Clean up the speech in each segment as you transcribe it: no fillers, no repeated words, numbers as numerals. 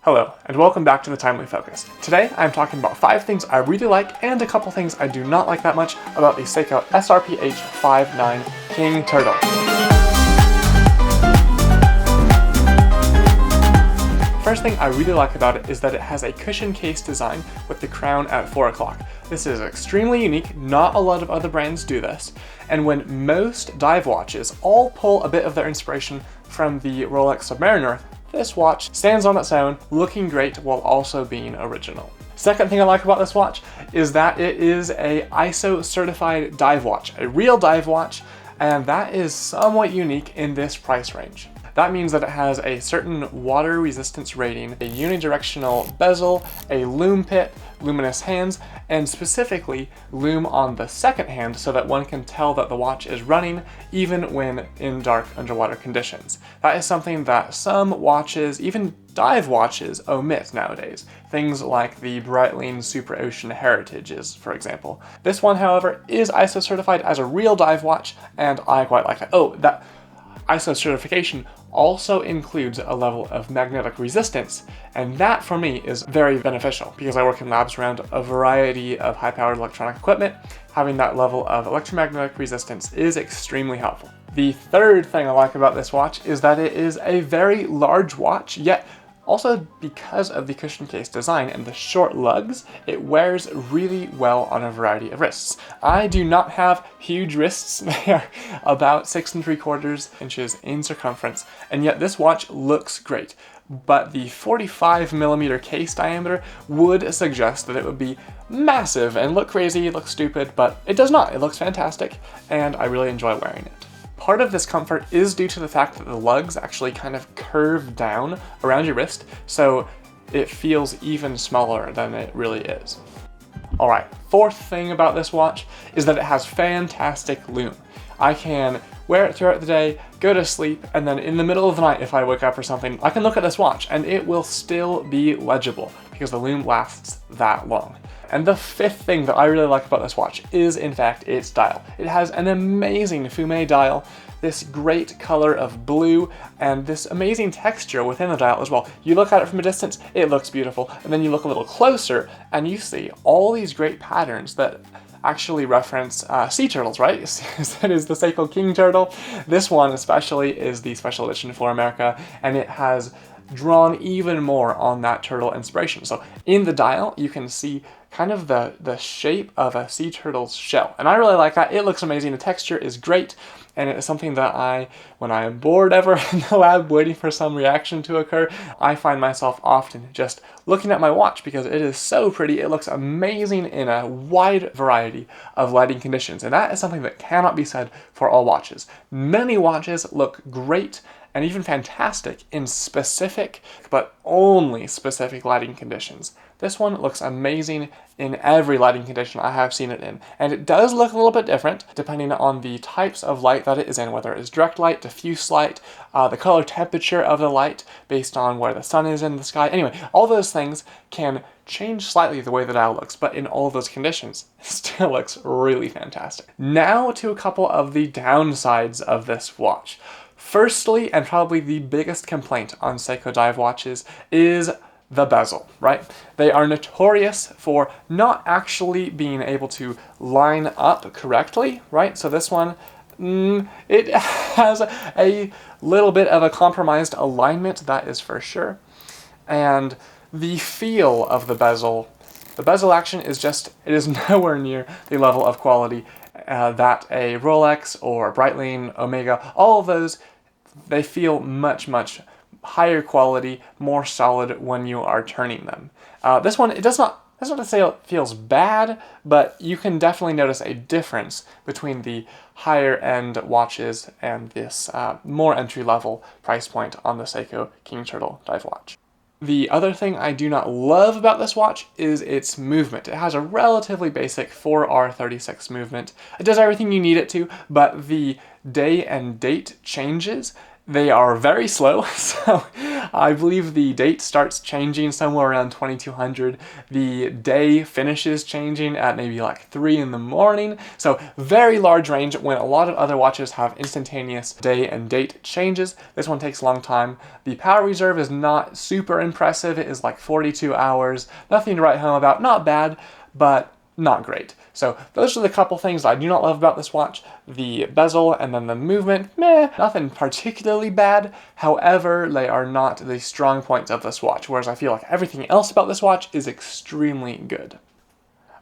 Hello, and welcome back to the Timely Focus. Today, I'm talking about 5 things I really like and a couple things I do not like that much about the Seiko SRPH59 King Turtle. First thing I really like about it is that it has a cushion case design with the crown at 4 o'clock. This is extremely unique, not a lot of other brands do this, and when most dive watches all pull a bit of their inspiration from the Rolex Submariner, this watch stands on its own, looking great while also being original. Second thing I like about this watch is that it is a ISO certified dive watch, a real dive watch, and that is somewhat unique in this price range. That means that it has a certain water resistance rating, a unidirectional bezel, a Lume pit, luminous hands, and specifically Lume on the second hand so that one can tell that the watch is running even when in dark underwater conditions. That is something that some watches, even dive watches, omit nowadays. Things like the Breitling Super Ocean Heritages, for example. This one, however, is ISO certified as a real dive watch, and I quite like it. Oh, that ISO certification also includes a level of magnetic resistance, and that for me is very beneficial because I work in labs around a variety of high-powered electronic equipment. Having that level of electromagnetic resistance is extremely helpful. The third thing I like about this watch is that it is a very large watch, yet also because of the cushion case design and the short lugs, it wears really well on a variety of wrists. I do not have huge wrists. They are about 6 3/4 inches in circumference, and yet this watch looks great. But the 45mm case diameter would suggest that it would be massive and look crazy, look stupid, but it does not. It looks fantastic, and I really enjoy wearing it. Part of this comfort is due to the fact that the lugs actually kind of curve down around your wrist, so it feels even smaller than it really is. Alright, fourth thing about this watch is that it has fantastic lume. I can wear it throughout the day, go to sleep, and then in the middle of the night if I wake up or something, I can look at this watch and it will still be legible because the lume lasts that long. And the fifth thing that I really like about this watch is, in fact, its dial. It has an amazing fume dial, this great color of blue, and this amazing texture within the dial as well. You look at it from a distance, it looks beautiful, and then you look a little closer, and you see all these great patterns that actually reference sea turtles, right? That is the Seiko King Turtle. This one especially is the special edition for America, and it has drawn even more on that turtle inspiration. So in the dial, you can see kind of the shape of a sea turtle's shell. And I really like that. It looks amazing. The texture is great. And it is something that when I am bored ever in the lab waiting for some reaction to occur, I find myself often just looking at my watch because it is so pretty. It looks amazing in a wide variety of lighting conditions. And that is something that cannot be said for all watches. Many watches look great and even fantastic in specific, but only specific lighting conditions. This one looks amazing in every lighting condition I have seen it in. And it does look a little bit different depending on the types of light that it is in, whether it is direct light, diffuse light, the color temperature of the light based on where the sun is in the sky. Anyway, all those things can change slightly the way the dial looks, but in all of those conditions, it still looks really fantastic. Now to a couple of the downsides of this watch. Firstly, and probably the biggest complaint on Seiko dive watches is the bezel, right? They are notorious for not actually being able to line up correctly, right? So this one, it has a little bit of a compromised alignment, that is for sure. And the feel of the bezel action is just, it is nowhere near the level of quality that a Rolex or Breitling, Omega, all of those, they feel much, much higher quality, more solid when you are turning them. This one, that's not to say it feels bad, but you can definitely notice a difference between the higher end watches and this more entry-level price point on the Seiko King Turtle dive watch. The other thing I do not love about this watch is its movement. It has a relatively basic 4R36 movement. It does everything you need it to, but the day and date changes They are very slow, so I believe the date starts changing somewhere around 2200. The day finishes changing at maybe like 3 in the morning. So very large range when a lot of other watches have instantaneous day and date changes. This one takes a long time. The power reserve is not super impressive. It is like 42 hours. Nothing to write home about. Not bad, but not great. So those are the couple things I do not love about this watch. The bezel and then the movement, meh, nothing particularly bad. However, they are not the strong points of this watch, whereas I feel like everything else about this watch is extremely good.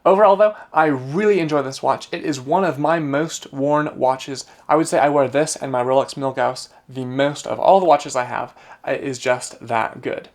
Overall though, I really enjoy this watch. It is one of my most worn watches. I would say I wear this and my Rolex Milgauss the most of all the watches I have. It is just that good.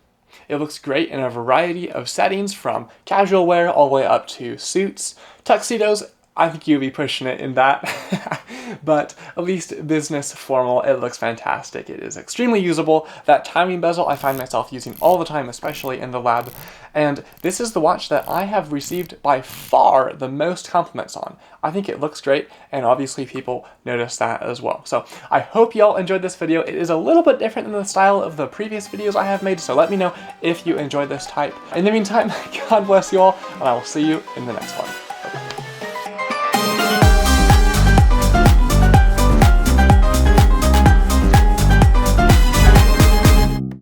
It looks great in a variety of settings, from casual wear all the way up to suits, tuxedos. I think you'd be pushing it in that, but at least business formal, it looks fantastic. It is extremely usable. That timing bezel I find myself using all the time, especially in the lab, and this is the watch that I have received by far the most compliments on. I think it looks great, and obviously people notice that as well. So I hope y'all enjoyed this video. It is a little bit different than the style of the previous videos I have made, so let me know if you enjoyed this type. In the meantime, God bless you all, and I will see you in the next one.